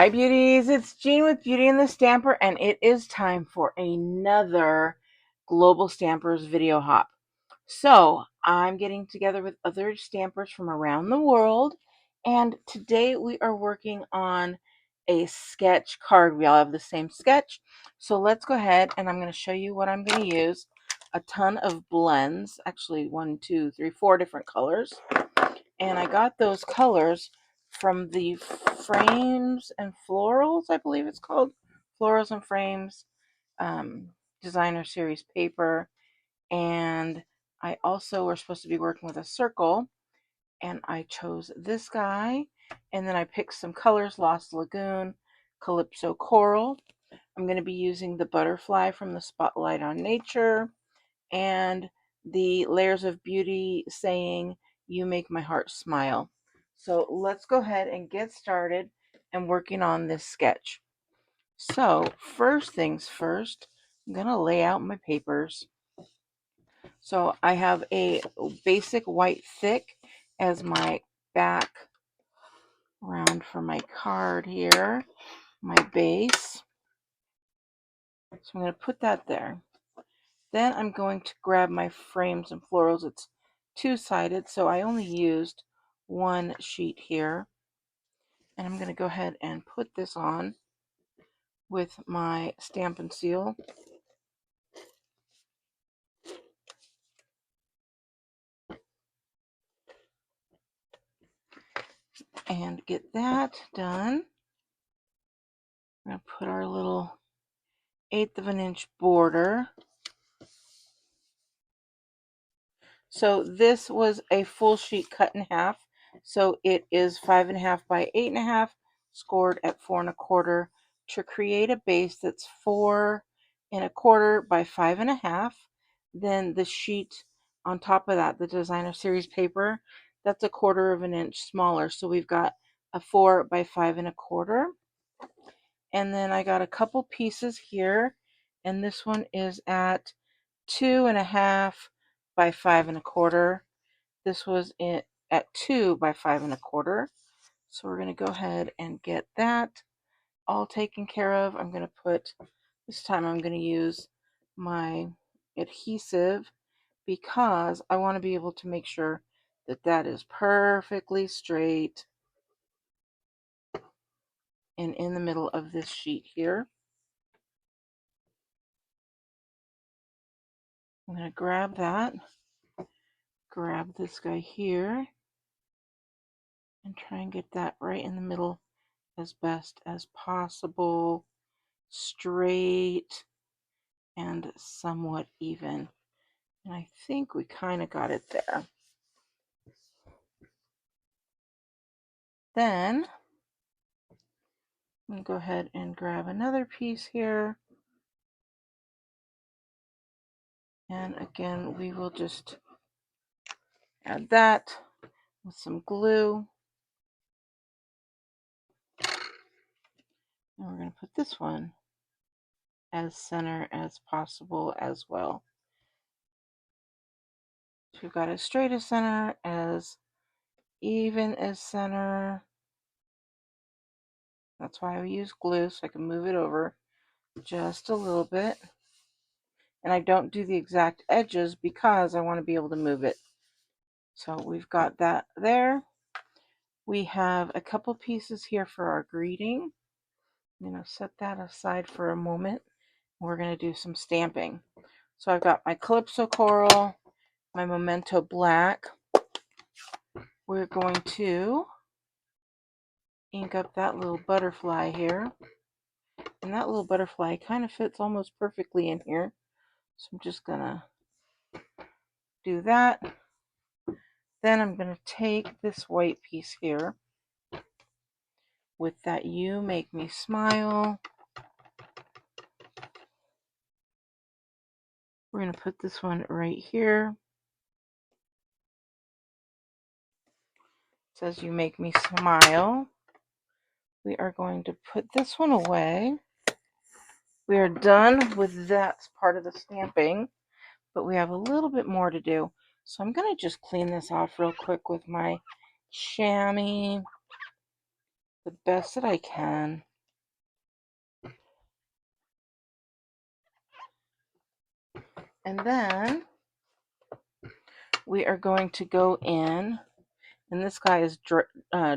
Hi beauties, it's Jean with Beauty and the Stamper, and it is time for another Global Stampers video hop. So I'm getting together with other stampers from around the world, and today we are working on a sketch card. We all have the same sketch, so let's go ahead and I'm going to show you what I'm going to use. A ton of blends, actually 1, 2, 3, 4 different colors, and I got those colors from the Frames and Florals, I believe it's called. Florals and Frames um, designer series paper. And I also were supposed to be working with a circle, and I chose this guy. And then I picked some colors: Lost Lagoon, Calypso Coral. I'm going to be using the butterfly from the Spotlight on Nature, and the Layers of Beauty saying, "You make my heart smile." So let's go ahead and get started and working on this sketch. So first things first, I'm going to lay out my papers. So I have a basic white thick as my background for my card here, my base. So I'm going to put that there. Then I'm going to grab my Frames and Florals. It's two-sided, so I only used one sheet here. And I'm going to go ahead and put this on with my Stampin' Seal. And get that done. We're going to put our little 1/8 of an inch border. So this was a full sheet cut in half. So it is 5.5 by 8.5, scored at 4 1/4 to create a base that's 4 1/4 by 5.5. Then the sheet on top of that, the designer series paper, that's 1/4 of an inch smaller. So we've got a 4 by 5 1/4. And then I got a couple pieces here, and this one is at 2.5 by 5 1/4. This was at 2 by 5 1/4. So we're going to go ahead and get that all taken care of. I'm going to put, this time I'm going to use my adhesive because I want to be able to make sure that that is perfectly straight and in the middle of this sheet here. I'm going to grab that, grab this guy here, and try and get that right in the middle as best as possible, straight and somewhat even. And I think we kind of got it there. Then I'm going to go ahead and grab another piece here. And again, we will just add that with some glue. And we're going to put this one as center as possible as well. So we've got as straight as center, as even as center. That's why I use glue, so I can move it over just a little bit. And I don't do the exact edges because I want to be able to move it. So we've got that there. We have a couple pieces here for our greeting. I'm going to set that aside for a moment. We're going to do some stamping. So I've got my Calypso Coral, my Memento Black. We're going to ink up that little butterfly here. And that little butterfly kind of fits almost perfectly in here. So I'm just going to do that. Then I'm going to take this white piece here with that "You Make Me Smile." We're going to put this one right here. It says "You Make Me Smile." We are going to put this one away. We are done with that part of the stamping, but we have a little bit more to do. So I'm going to just clean this off real quick with my chamois the best that I can. And then we are going to go in, and this guy is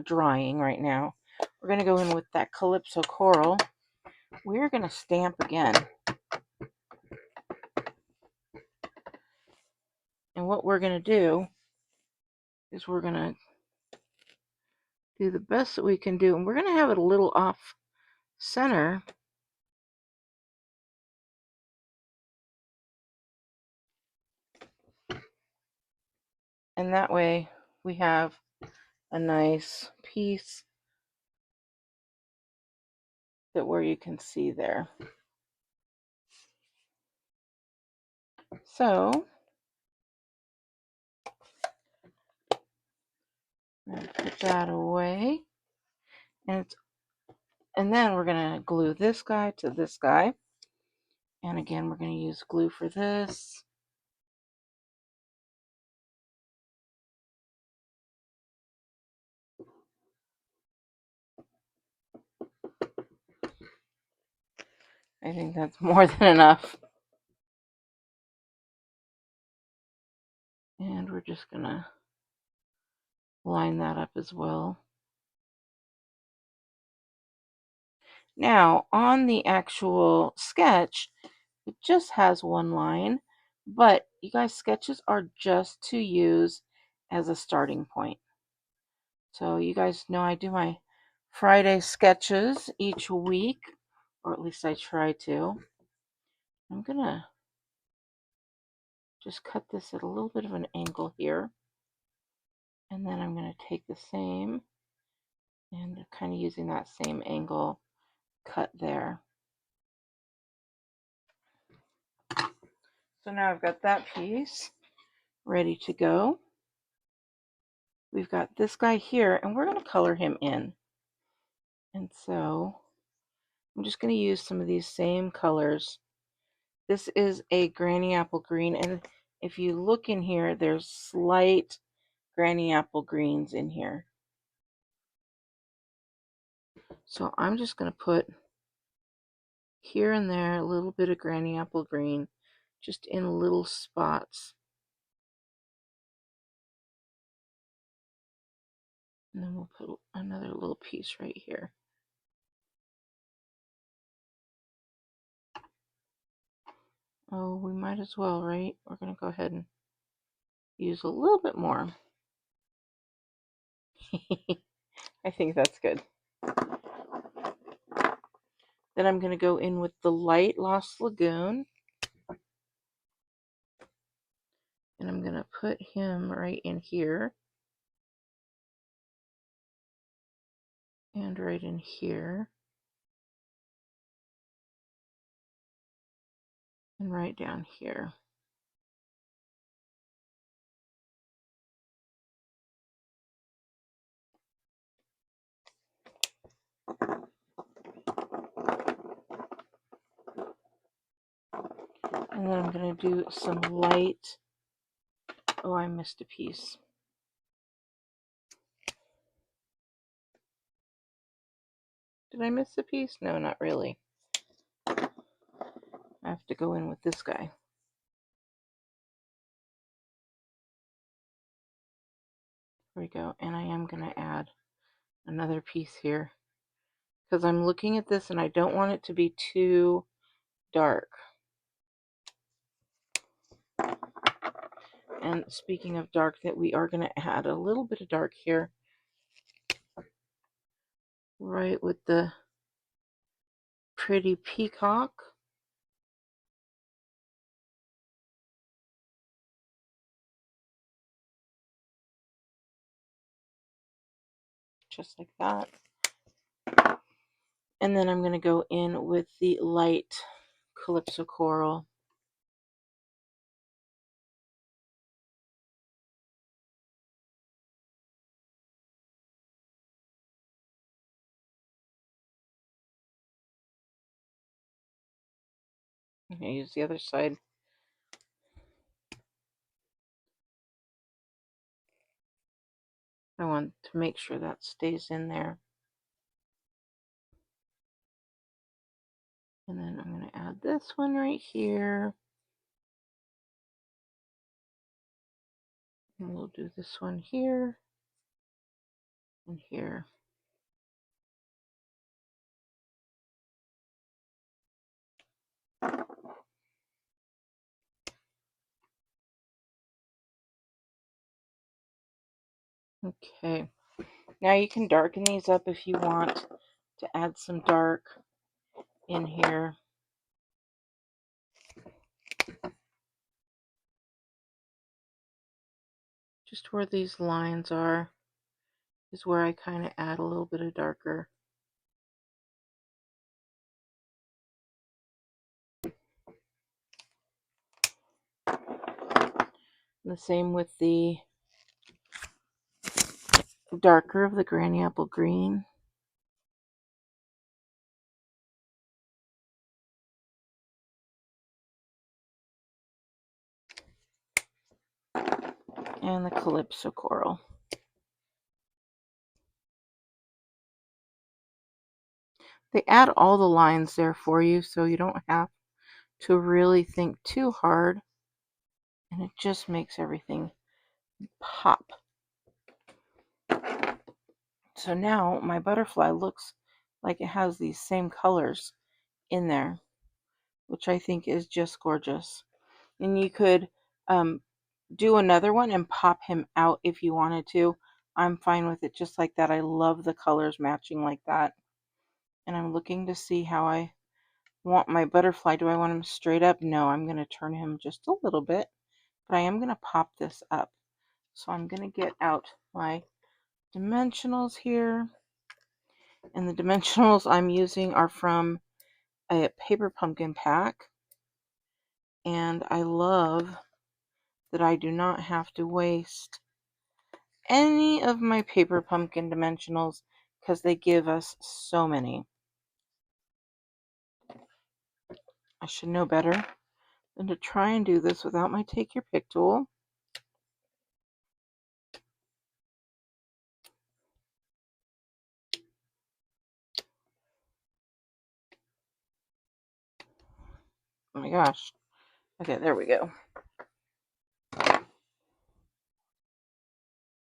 drying right now. We're going to go in with that Calypso Coral. We're going to stamp again. And what we're going to do is we're going to do the best that we can do. And we're going to have it a little off center. And that way we have a nice piece that where you can see there. So I'm going to put that away. And then we're going to glue this guy to this guy. And again, we're going to use glue for this. I think that's more than enough. And we're just going to line that up as well. Now, on the actual sketch, it just has one line, but you guys, sketches are just to use as a starting point. So you guys know I do my Friday sketches each week, or at least I try to. I'm going to just cut this at a little bit of an angle here. And then I'm going to take the same and kind of using that same angle cut there. So now I've got that piece ready to go. We've got this guy here, and we're going to color him in. And so I'm just going to use some of these same colors. This is a Granny Apple Green, and if you look in here, there's slight Granny Apple Greens in here. So I'm just going to put here and there a little bit of Granny Apple Green, just in little spots. And then we'll put another little piece right here. Oh, we might as well, right? We're going to go ahead and use a little bit more. I think that's good. Then I'm going to go in with the light Lost Lagoon. And I'm going to put him right in here. And right in here. And right down here. And then I'm going to do some light. Oh, I missed a piece. Did I miss a piece? No, not really. I have to go in with this guy. There we go. And I am going to add another piece here, because I'm looking at this and I don't want it to be too dark. And speaking of dark, that we are going to add a little bit of dark here, right with the pretty peacock. Just like that. And then I'm going to go in with the light Calypso Coral. I'm going to use the other side. I want to make sure that stays in there. And then I'm going to add this one right here. And we'll do this one here and here. Okay, now you can darken these up if you want to add some dark in here. Just where these lines are is where I kind of add a little bit of darker. The same with the darker of the granny apple green. And the calypso coral. They add all the lines there for you, so you don't have to really think too hard, and it just makes everything pop. So now my butterfly looks like it has these same colors in there, which I think is just gorgeous. And you could do another one and pop him out if you wanted to. I'm fine with it just like that. I love the colors matching like that. And I'm looking to see how I want my butterfly. Do I want him straight up? No, I'm going to turn him just a little bit, but I am going to pop this up. So I'm going to get out my dimensionals here. And the dimensionals I'm using are from a paper pumpkin pack. And I love that I do not have to waste any of my paper pumpkin dimensionals because they give us so many. I should know better than to try and do this without my take your pick tool. Oh my gosh. Okay, there we go.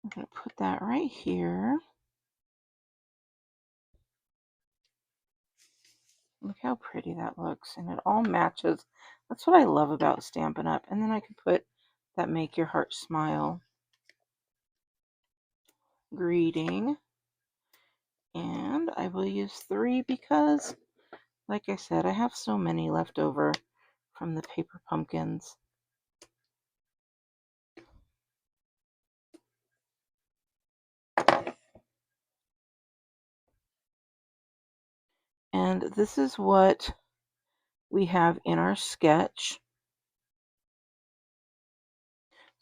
I'm going to put that right here. Look how pretty that looks, and it all matches. That's what I love about Stampin' Up. And then I can put that Make Your Heart Smile greeting. And I will use 3 because, like I said, I have so many left over from the paper pumpkins. And this is what we have in our sketch.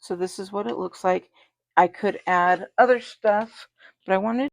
So this is what it looks like. I could add other stuff, but I wanted